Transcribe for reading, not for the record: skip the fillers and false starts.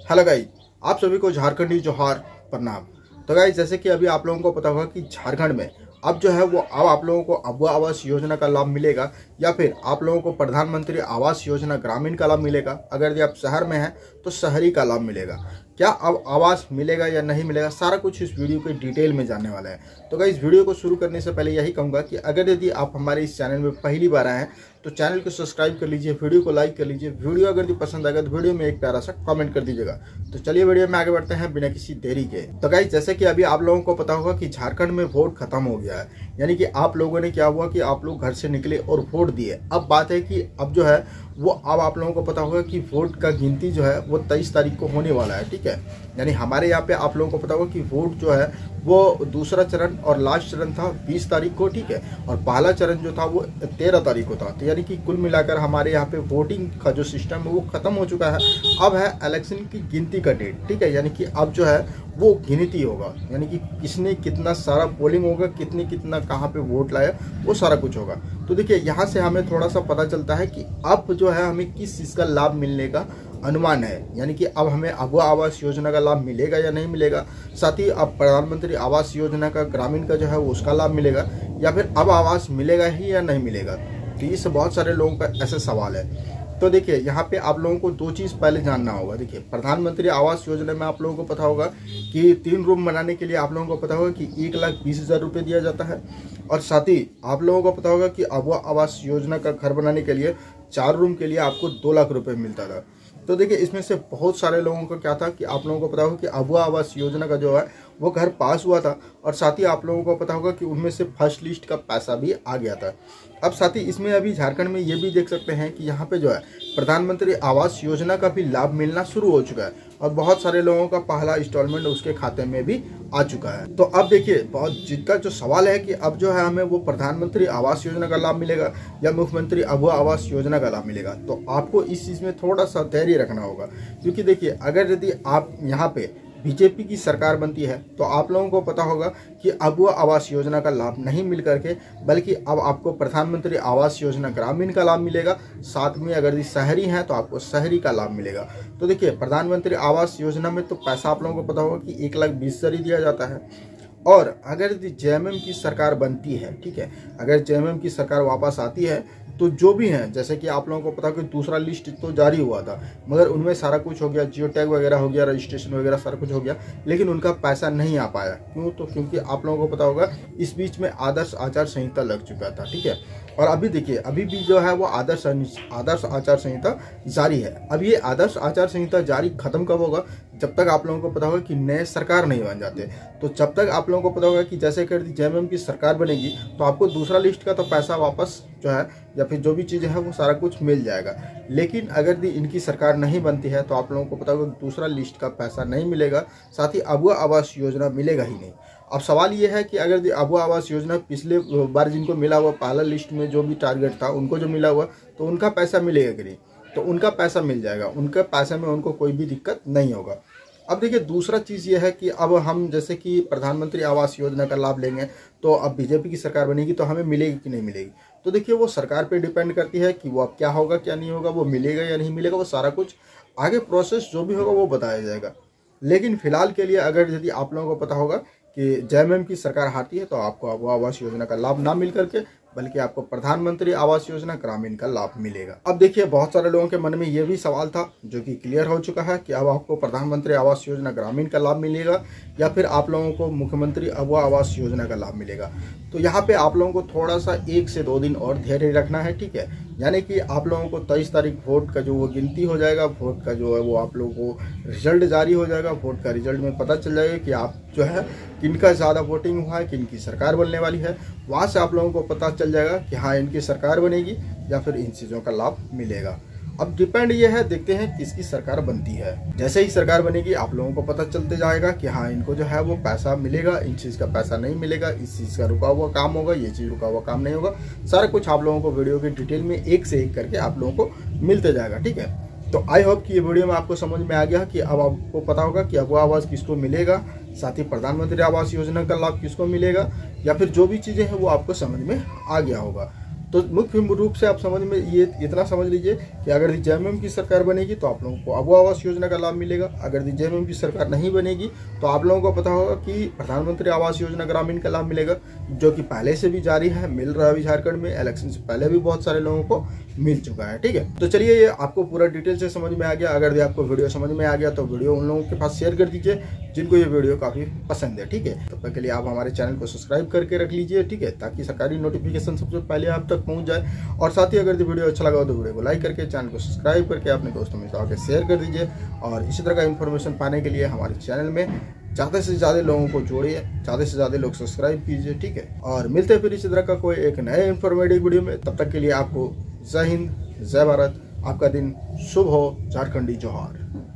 Hello guys, आप सभी को झारखंडी जोहार प्रणाम। तो गाइस, जैसे कि अभी आप लोगों को पता होगा कि झारखंड में अब जो है वो अब आप लोगों को अबुआ आवास योजना का लाभ मिलेगा या फिर आप लोगों को प्रधानमंत्री आवास योजना ग्रामीण का लाभ मिलेगा। अगर यदि आप शहर में हैं तो शहरी का लाभ मिलेगा। क्या अब आवास मिलेगा या नहीं मिलेगा, सारा कुछ इस वीडियो के डिटेल में जानने वाला है। तो गाइस, वीडियो को शुरू करने से पहले यही कहूंगा कि अगर यदि आप हमारे इस चैनल में पहली बार आए हैं तो चैनल को सब्सक्राइब कर लीजिए, वीडियो को लाइक कर लीजिए। वीडियो अगर पसंद आएगा तो वीडियो में एक प्यारा सा कमेंट कर दीजिएगा। तो चलिए वीडियो में आगे बढ़ते हैं बिना किसी देरी के। तो गाइस, जैसे कि अभी आप लोगों को पता होगा कि झारखंड में वोट खत्म हो गया है, यानी कि आप लोगों ने क्या हुआ कि आप लोग घर से निकले और वोट दिए। अब बात है कि अब जो है वो अब आप लोगों को पता होगा कि वोट का गिनती जो है वो 23 तारीख को होने वाला है, ठीक है। यानी हमारे यहाँ पे आप लोगों को पता होगा कि वोट जो है वो दूसरा चरण और लास्ट चरण था 20 तारीख को, ठीक है। और पहला चरण जो था वो 13 तारीख को था। तो यानी कि कुल मिलाकर हमारे यहाँ पे वोटिंग का जो सिस्टम है वो खत्म हो चुका है। अब है इलेक्शन की गिनती का डेट, ठीक है। यानी कि अब जो है वो गिनती होगा, यानी कि किसने कितना सारा पोलिंग होगा, कितने कितना कहाँ पे वोट लाया, वो सारा कुछ होगा। तो देखिए, यहाँ से हमें थोड़ा सा पता चलता है कि अब जो है हमें किस चीज़ का लाभ मिलने का अनुमान है। यानी कि अब हमें अबुआ आवास योजना का लाभ मिलेगा या नहीं मिलेगा, साथ ही अब प्रधानमंत्री आवास योजना का ग्रामीण का जो है वो उसका लाभ मिलेगा, या फिर अब आवास मिलेगा ही या नहीं मिलेगा। तो इससे बहुत सारे लोगों का ऐसा सवाल है। तो देखिए, यहाँ पे आप लोगों को दो चीज़ पहले जानना होगा। देखिए, प्रधानमंत्री आवास योजना में आप लोगों को पता होगा कि 3 रूम बनाने के लिए आप लोगों को पता होगा कि 1,20,000 रुपये दिया जाता है। और साथ ही आप लोगों को पता होगा कि अबुआ आवास योजना का घर बनाने के लिए 4 रूम के लिए आपको 2 लाख रुपये मिलता था। तो देखिए, इसमें से बहुत सारे लोगों को क्या था कि आप लोगों को पता होगा कि अबुआ आवास योजना का जो है वो घर पास हुआ था। और साथ ही आप लोगों को पता होगा कि उनमें से फर्स्ट लिस्ट का पैसा भी आ गया था। अब साथ ही इसमें अभी झारखंड में ये भी देख सकते हैं कि यहाँ पे जो है प्रधानमंत्री आवास योजना का भी लाभ मिलना शुरू हो चुका है और बहुत सारे लोगों का पहला इंस्टॉलमेंट उसके खाते में भी आ चुका है। तो अब देखिए, बहुत जिनका जो सवाल है कि अब जो है हमें वो प्रधानमंत्री आवास योजना का लाभ मिलेगा या मुख्यमंत्री अबुआ आवास योजना का लाभ मिलेगा, तो आपको इस चीज़ में थोड़ा सा धैर्य रखना होगा। क्योंकि देखिए, अगर यदि आप यहाँ पे बीजेपी की सरकार बनती है तो आप लोगों को पता होगा कि अबुआ आवास योजना का लाभ नहीं मिल करके बल्कि अब आपको प्रधानमंत्री आवास योजना ग्रामीण का लाभ मिलेगा। साथ में अगर शहरी हैं तो आपको शहरी का लाभ मिलेगा। तो देखिए, प्रधानमंत्री आवास योजना में तो पैसा आप लोगों को पता होगा कि 1,20,000 ही दिया जाता है। और अगर जेएमएम की सरकार बनती है, ठीक है, अगर जेएमएम की सरकार वापस आती है तो जो भी हैं, जैसे कि आप लोगों को पता कि दूसरा लिस्ट तो जारी हुआ था मगर उनमें सारा कुछ हो गया, जियो टैग वगैरह हो गया, रजिस्ट्रेशन वगैरह सारा कुछ हो गया, लेकिन उनका पैसा नहीं आ पाया। क्यों? तो क्योंकि आप लोगों को पता होगा इस बीच में आदर्श आचार संहिता लग चुका था, ठीक है। और अभी देखिए, अभी भी जो है वो आदर्श आचार संहिता जारी है। अब ये आदर्श आचार संहिता जारी खत्म कब होगा? जब तक आप लोगों को पता होगा कि नए सरकार नहीं बन जाते। तो जब तक आप लोगों को पता होगा कि जैसे कर जेएमएम की सरकार बनेगी तो आपको दूसरा लिस्ट का तो पैसा वापस जो है या फिर जो भी चीज़ें हैं वो सारा कुछ मिल जाएगा। लेकिन अगर इनकी सरकार नहीं बनती है तो आप लोगों को पता होगा दूसरा लिस्ट का पैसा नहीं मिलेगा, साथ ही अबुआ आवास योजना मिलेगा ही नहीं। अब सवाल ये है कि अगर अबुआ आवास योजना पिछले बार जिनको मिला हुआ पहला लिस्ट में जो भी टारगेट था उनको जो मिला हुआ तो उनका पैसा मिलेगा कि नहीं? तो उनका पैसा मिल जाएगा, उनके पैसे में उनको कोई भी दिक्कत नहीं होगा। अब देखिए, दूसरा चीज़ ये है कि अब हम जैसे कि प्रधानमंत्री आवास योजना का लाभ लेंगे तो अब बीजेपी की सरकार बनेगी तो हमें मिलेगी कि नहीं मिलेगी? तो देखिए, वो सरकार पे डिपेंड करती है कि वो अब क्या होगा क्या नहीं होगा, वो मिलेगा या नहीं मिलेगा, वो सारा कुछ आगे प्रोसेस जो भी होगा वो बताया जाएगा। लेकिन फिलहाल के लिए अगर यदि आप लोगों को पता होगा कि जेएमएम की सरकार आती है तो आपको अबुआ आवास योजना का लाभ ना मिल करके बल्कि आपको प्रधानमंत्री आवास योजना ग्रामीण का लाभ मिलेगा। अब देखिए, बहुत सारे लोगों के मन में ये भी सवाल था जो कि क्लियर हो चुका है कि अब आपको प्रधानमंत्री आवास योजना ग्रामीण का लाभ मिलेगा या फिर आप लोगों को मुख्यमंत्री अबुआ आवास योजना का लाभ मिलेगा। तो यहाँ पे आप लोगों को थोड़ा सा 1 से 2 दिन और धैर्य रखना है, ठीक है। यानी कि आप लोगों को 23 तारीख वोट का जो वो गिनती हो जाएगा, वोट का जो है वो आप लोगों को रिजल्ट जारी हो जाएगा। वोट का रिजल्ट में पता चल जाएगा कि आप जो है किनका ज़्यादा वोटिंग हुआ है, किनकी सरकार बनने वाली है। वहाँ से आप लोगों को पता चल जाएगा कि हाँ इनकी सरकार बनेगी या फिर इन चीज़ों का लाभ मिलेगा। अब डिपेंड ये है, देखते हैं किसकी सरकार बनती है। जैसे ही सरकार बनेगी आप लोगों को पता चलते जाएगा कि हाँ इनको जो है वो पैसा मिलेगा, इन चीज़ का पैसा नहीं मिलेगा, इस चीज़ का रुका हुआ काम होगा, ये चीज़ रुका हुआ काम नहीं होगा। सारा कुछ आप लोगों को वीडियो की डिटेल में एक से एक करके आप लोगों को मिलते जाएगा, ठीक है। तो आई होप कि ये वीडियो में आपको समझ में आ गया कि अब आपको पता होगा कि अबुआ आवास किसको मिलेगा, साथ ही प्रधानमंत्री आवास योजना का लाभ किसको मिलेगा, या फिर जो भी चीज़ें हैं वो आपको समझ में आ गया होगा। तो मुख्य रूप से आप समझ में ये इतना समझ लीजिए कि अगर जेएमएम की सरकार बनेगी तो आप लोगों को अबुआ आवास योजना का लाभ मिलेगा। अगर जेएमएम की सरकार नहीं बनेगी तो आप लोगों को पता होगा कि प्रधानमंत्री आवास योजना ग्रामीण का लाभ मिलेगा, जो कि पहले से भी जारी है, मिल रहा है अभी झारखंड में। इलेक्शन से पहले भी बहुत सारे लोगों को मिल चुका है। ठीक है, तो चलिए ये आपको पूरा डिटेल से समझ में आ गया। अगर आपको वीडियो समझ में आ गया तो वीडियो उन लोगों के पास शेयर कर दीजिए जिनको ये वीडियो काफ़ी पसंद है। ठीक है, तब तक के लिए आप हमारे चैनल को सब्सक्राइब करके रख लीजिए। ठीक है, ताकि सरकारी नोटिफिकेशन सबसे पहले आप तक पहुंच जाए। और साथ ही अगर ये वीडियो अच्छा लगा हो तो वीडियो को लाइक करके, चैनल को सब्सक्राइब करके अपने दोस्तों में आगे शेयर कर दीजिए। और इसी तरह का इन्फॉर्मेशन पाने के लिए हमारे चैनल में ज़्यादा से ज़्यादा लोगों को जोड़िए, ज़्यादा से ज़्यादा लोग सब्सक्राइब कीजिए। ठीक है, और मिलते हैं फिर इसी तरह का कोई एक नए इन्फॉर्मेटिव वीडियो में। तब तक के लिए आपको जय हिंद, जय भारत। आपका दिन शुभ हो। झारखंडी जोहार।